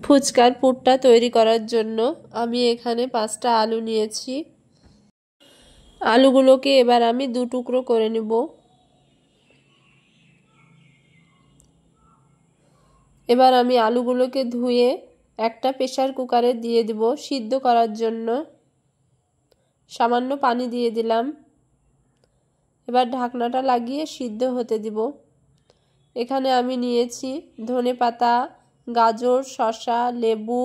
ফুচকার পুরটা তৈরি করার জন্য আমি এখানে 5টা আলু নিয়েছি। আলুগুলোকে এবার আমি 2 টুকরো করে নেব। এবার আমি আলুগুলোকে ধুয়ে একটা প্রেসার কুকারে দিয়ে দেব সিদ্ধ করার জন্য। সামান্য পানি দিয়ে দিলাম। এবার ঢাকনাটা লাগিয়ে সিদ্ধ হতে দিব। এখানে আমি নিয়েছি ধনেপাতা, গাজর, শসা, লেবু,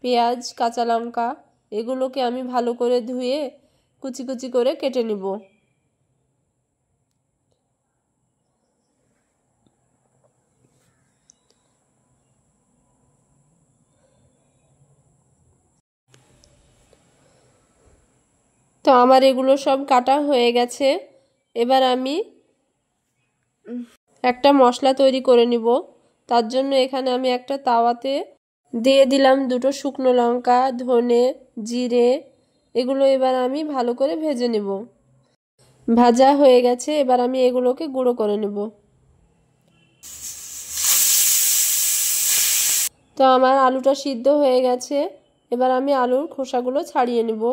পেঁয়াজ, কাঁচা লঙ্কা। এগুলোকে আমি ভালো করে ধুয়ে কুচি কুচি করে কেটে নিব। তো আমার এগুলো সব কাটা হয়ে গেছে। এবার আমি একটা মশলা তৈরি করে নিব। তার জন্য এখানে আমি একটা তাওয়াতে দিয়ে দিলাম 2টো শুকনো লঙ্কা, ধনে, জিরে। এগুলো এবার আমি ভালো করে ভেজে নেব। ভাজা হয়ে গেছে, এবার আমি এগুলোকে গুঁড়ো করে নেব। তো আমার আলুটা সিদ্ধ হয়ে গেছে। এবার আমি আলুর খোসাগুলো ছাড়িয়ে নেব।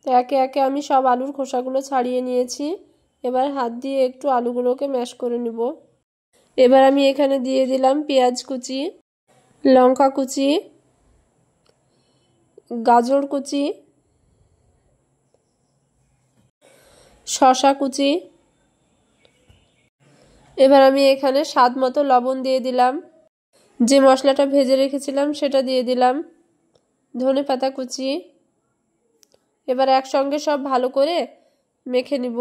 তো একে একে আমি সব আলুর খোসাগুলো ছাড়িয়ে নিয়েছি। এবার হাত দিয়ে একটু আলুগুলোকে ম্যাশ করে নেব। এবার আমি এখানে দিয়ে দিলাম পেঁয়াজ কুচি, লঙ্কা কুচি, গাজর কুচি, শসা কুচি। এবার আমি এখানে স্বাদ মতো লবণ দিয়ে দিলাম। যে মশলাটা ভেজে রেখেছিলাম সেটা দিয়ে দিলাম। ধনেপাতা কুচি। এবার একসঙ্গে সব ভালো করে মেখে নিব।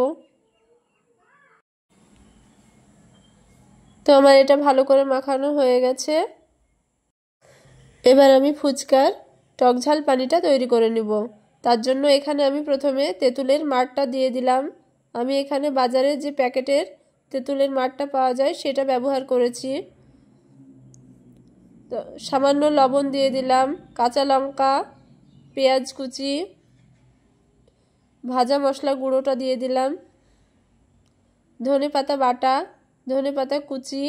তো আমার এটা ভালো করে মাখানো হয়ে গেছে। এবার আমি ফুচকার টকঝাল পানিটা তৈরি করে নিব। তার জন্য এখানে আমি প্রথমে তেঁতুলের মাড়টা দিয়ে দিলাম। আমি এখানে বাজারে যে প্যাকেটের তেঁতুলের মাড়টা পাওয়া যায় সেটা ব্যবহার করেছি। তো সামান্য লবণ দিয়ে দিলাম, কাঁচা লঙ্কা, পেঁয়াজ কুচি, ভাজা মশলা গুঁড়োটা দিয়ে দিলাম, ধনেপাতা বাটা, ধনেপাতা কুচি,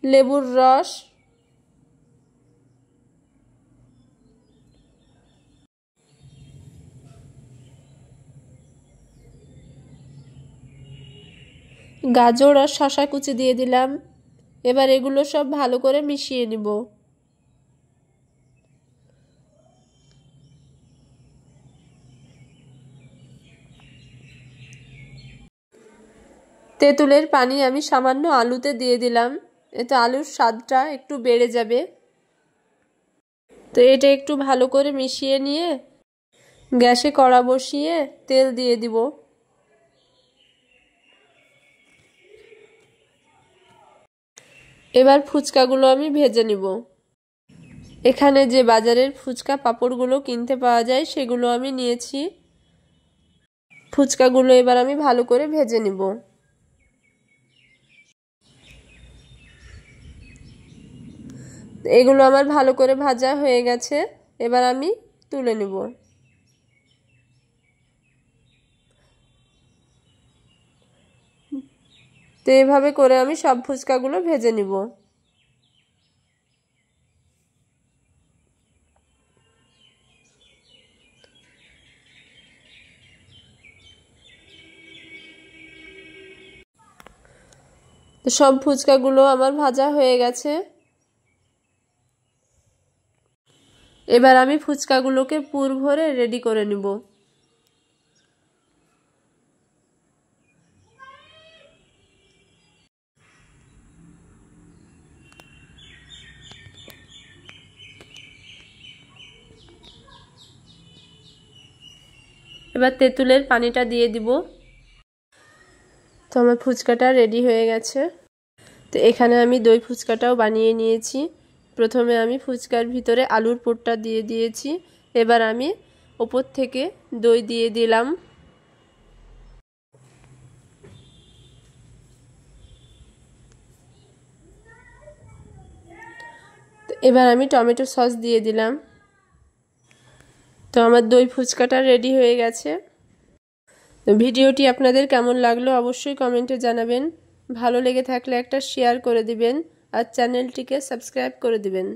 লেবুর রস, গাজর আর শসা কুচি দিয়ে দিলাম। এবার এগুলো সব ভালো করে মিশিয়ে নিব। তেঁতুলের পানি আমি সামান্য আলুতে দিয়ে দিলাম। এতে আলুর স্বাদটা একটু বেড়ে যাবে। তো এটা একটু ভালো করে মিশিয়ে নিয়ে গ্যাসে কড়া বসিয়ে তেল দিয়ে দিব। এবার ফুচকাগুলো আমি ভেজে নিব। এখানে যে বাজারের ফুচকা পাঁপড়গুলো কিনতে পাওয়া যায় সেগুলো আমি নিয়েছি। ফুচকাগুলো এবার আমি ভালো করে ভেজে নিব। এগুলো আমার ভালো করে ভাজা হয়ে গেছে। এবার আমি তুলে নেব। তো এভাবে করে আমি সব ফুচকাগুলো ভেজে নিব। তো সব ফুচকাগুলো আমার ভাজা হয়ে গেছে। এবার আমি ফুচকাগুলোকে পুর ভরে রেডি করে নিব। এবার তেঁতুলের পানিটা দিয়ে দিব। তো আমার ফুচকাটা রেডি হয়ে গেছে। তো এখানে আমি দই ফুচকাটাও বানিয়ে নিয়েছি। প্রথমে আমি ফুচকার ভিতরে আলুর পুরটা দিয়ে দিয়েছি। এবার আমি ওপর থেকে দই দিয়ে দিলাম। তো এবার আমি টমেটো সস দিয়ে দিলাম। তো আমার দই ফুচকাটা রেডি হয়ে গেছে। তো ভিডিওটি আপনাদের কেমন লাগলো অবশ্যই কমেন্টে জানাবেন। ভালো লেগে থাকলে একটা শেয়ার করে দিবেন আর চ্যানেলটিকে সাবস্ক্রাইব করে দিবেন।